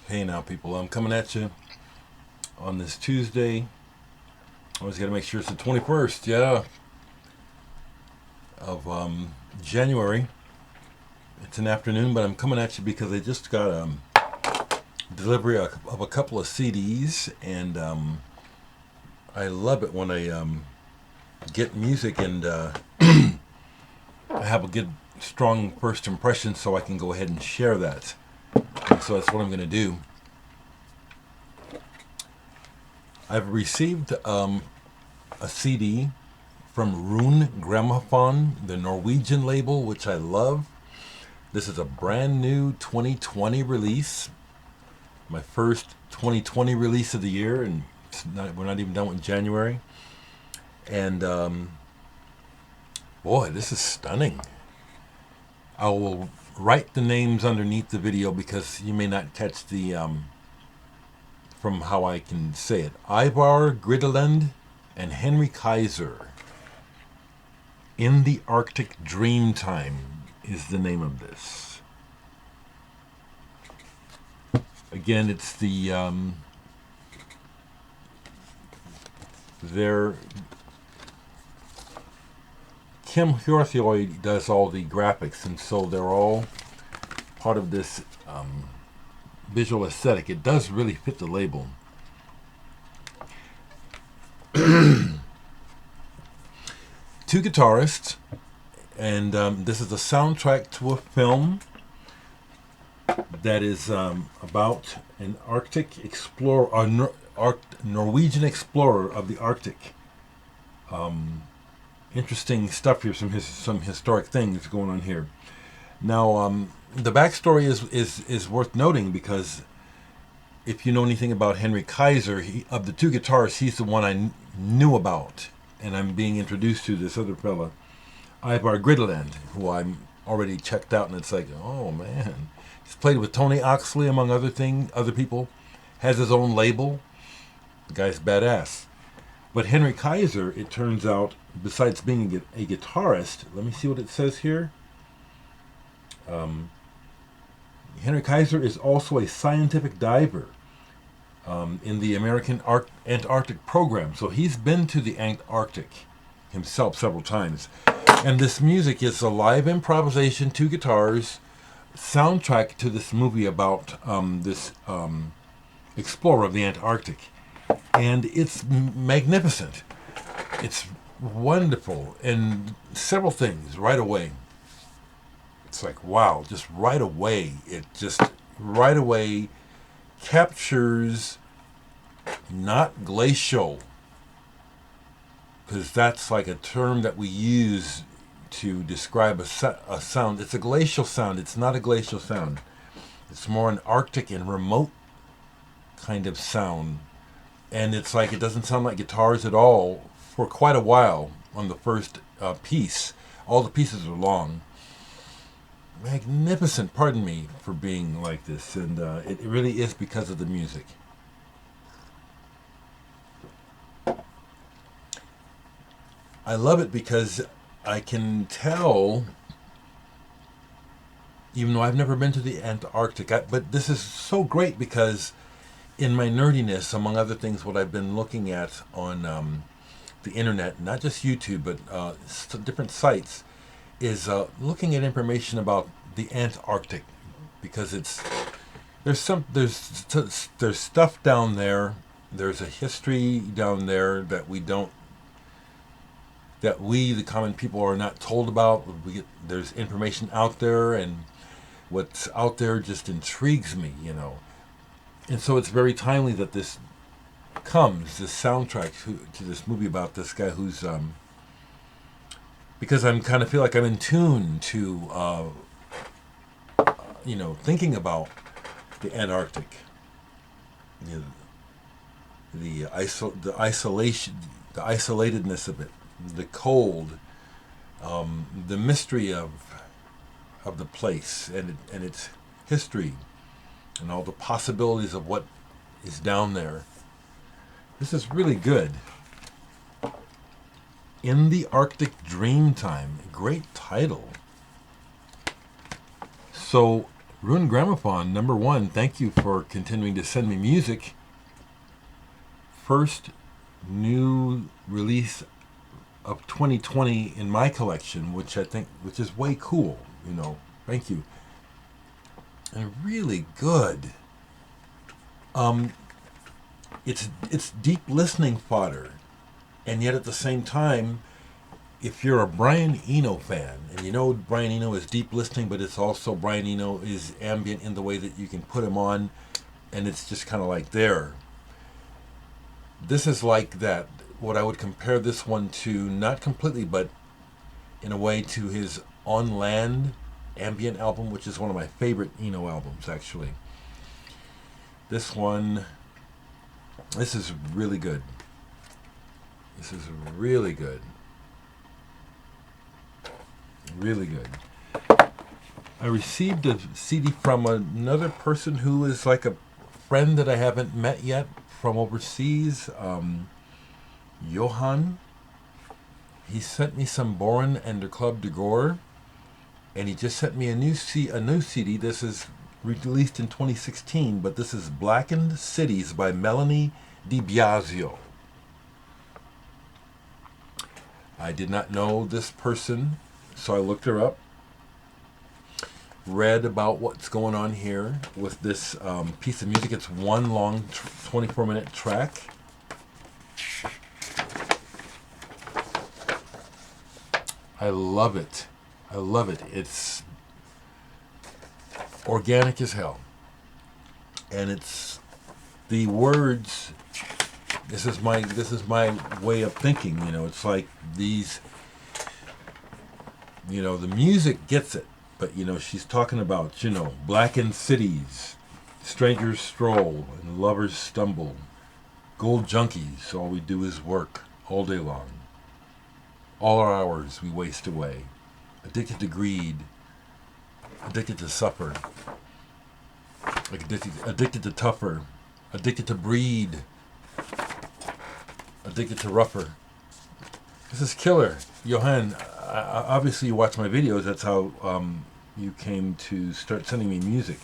Hey now, people, I'm coming at you on this Tuesday. Always got to make sure it's the 21st, of January. It's an afternoon, but I'm coming at you because I just got delivery of a couple of CDs, and I love it when I get music and I have a good, strong first impression, so I can go ahead and share that. And so that's what I'm going to do. I've received a CD from Rune Grammofon, the Norwegian label, which I love. This is a brand new 2020 release, my first 2020 release of the year, and we're not even done with January. And boy, this is stunning. I will write the names underneath the video because you may not catch the from how I can say it. Ivar, Grydeland, and Henry Kaiser. In the Arctic Dreamtime is the name of this. Again, it's the their Kim Hjorthjoy does all the graphics, and so they're all part of this visual aesthetic. It does really fit the label. Two guitarists, and this is a soundtrack to a film that is about an Arctic explorer, Norwegian explorer of the Arctic. Interesting stuff here. Some historic things going on here. Now, the backstory is worth noting because if you know anything about Henry Kaiser, of the two guitarists, he's the one I knew about, and I'm being introduced to this other fella, Ivar Grydeland, who I'm already checked out, and it's like, oh man, he's played with Tony Oxley among other people, has his own label. The guy's badass. But Henry Kaiser, it turns out, besides being a guitarist, let me see what it says here. Henry Kaiser is also a scientific diver in the American Antarctic program. So he's been to the Antarctic himself several times. And this music is a live improvisation, two guitars, soundtrack to this movie about this explorer of the Antarctic. And it's magnificent. It's wonderful. And several things right away. It's like, wow, just right away. It just right away captures not glacial, because that's like a term that we use to describe a sound. It's a glacial sound. It's not a glacial sound. It's more an Arctic and remote kind of sound. And it's like it doesn't sound like guitars at all for quite a while on the first piece. All the pieces are long. Magnificent, pardon me for being like this, and it really is because of the music. I love it because I can tell, even though I've never been to the Antarctic, but this is so great because in my nerdiness, among other things, what I've been looking at on the internet, not just YouTube, but different sites, is looking at information about the Antarctic, because there's stuff down there. There's a history down there that we the common people are not told about. There's information out there, and what's out there just intrigues me, And so it's very timely that this soundtrack to this movie about this guy who's because I'm kind of feel like I'm in tune to thinking about the Antarctic, the isolation, the isolatedness of it, the cold, the mystery of the place and its history, and all the possibilities of what is down there. This is really good. In the Arctic Dreamtime. Great title. So Rune Grammofon, #1, thank you for continuing to send me music. First new release of 2020 in my collection, which is way cool, Thank you. And really good. It's deep listening fodder, and yet at the same time, if you're a Brian Eno fan, and Brian Eno is deep listening, but it's also Brian Eno is ambient in the way that you can put him on, and it's just kind of like there. This is like that. What I would compare this one to, not completely, but in a way, to his On Land ambient album, which is one of my favorite Eno albums, actually. This is really good. This is really good. Really good. I received a CD from another person who is like a friend that I haven't met yet from overseas, Johan. He sent me some Boren and der Club de Gore, and he just sent me a new CD. This is released in 2016, but this is Blackened Cities by Melanie De Biasio. I did not know this person, so I looked her up, read about what's going on here with this piece of music. It's one long 24-minute track. I love it. I love it. It's organic as hell. And it's the words. This is my way of thinking. It's like these. The music gets it, but she's talking about blackened cities, strangers stroll and lovers stumble, gold junkies. All we do is work all day long. All our hours we waste away. Addicted to greed, addicted to suffer, addicted to tougher, addicted to breed, addicted to rougher. This is killer. Johan, obviously you watch my videos. That's how you came to start sending me music.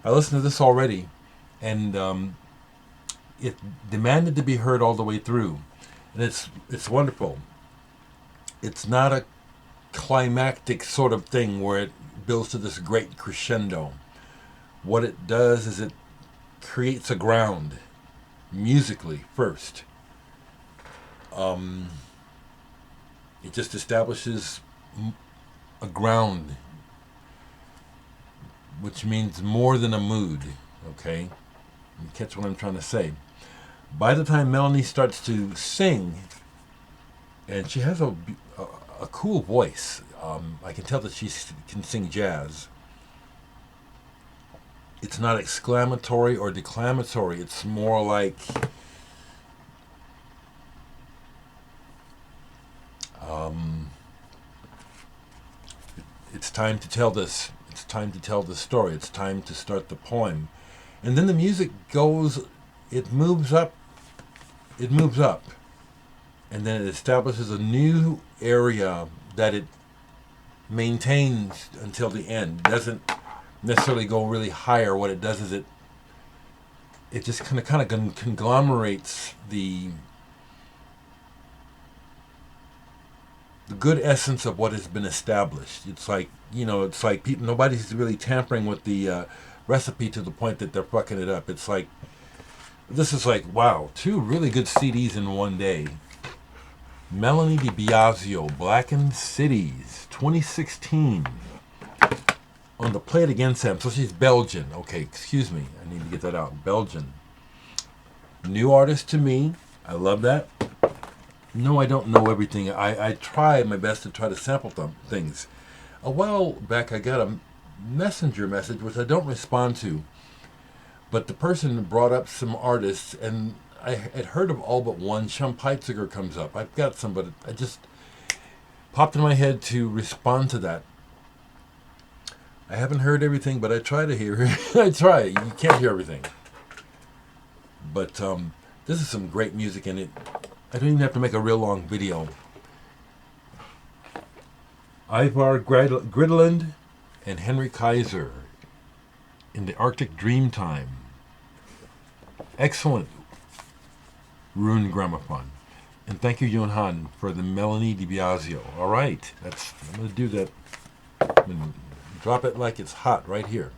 I listened to this already, and it demanded to be heard all the way through. And it's wonderful. It's not a climactic sort of thing where it builds to this great crescendo. What it does is it creates a ground musically first. It just establishes a ground, which means more than a mood, okay? You catch what I'm trying to say. By the time Melanie starts to sing, and she has a cool voice. I can tell that she can sing jazz. It's not exclamatory or declamatory. It's more like it's time to tell this. It's time to tell the story. It's time to start the poem. And then the music goes, it moves up. It moves up. And then it establishes a new area that it maintains until the end. It doesn't necessarily go really higher. What it does is it just kind of conglomerates the good essence of what has been established. It's like, it's like people, nobody's really tampering with the recipe to the point that they're fucking it up. It's like, this is like, wow, 2 really good CDs in one day. Melanie De Biasio, Blackened Cities, 2016. On the Play It Again Sam. So she's Belgian. Okay, excuse me. I need to get that out. Belgian. New artist to me. I love that. No, I don't know everything. I try my best to try to sample things. A while back I got a messenger message which I don't respond to. But the person brought up some artists, and I had heard of all but one. Schumpeitziger comes up. I've got some, but I just popped in my head to respond to that. I haven't heard everything, but I try to hear. I try. You can't hear everything. But this is some great music, and I don't even have to make a real long video. Ivar Grydeland, and Henry Kaiser in the Arctic Dreamtime. Excellent Rune Grammofon. And thank you, Yun Han, for the Melanie De Biasio. All right, I'm going to do that. I'm going to drop it like it's hot right here.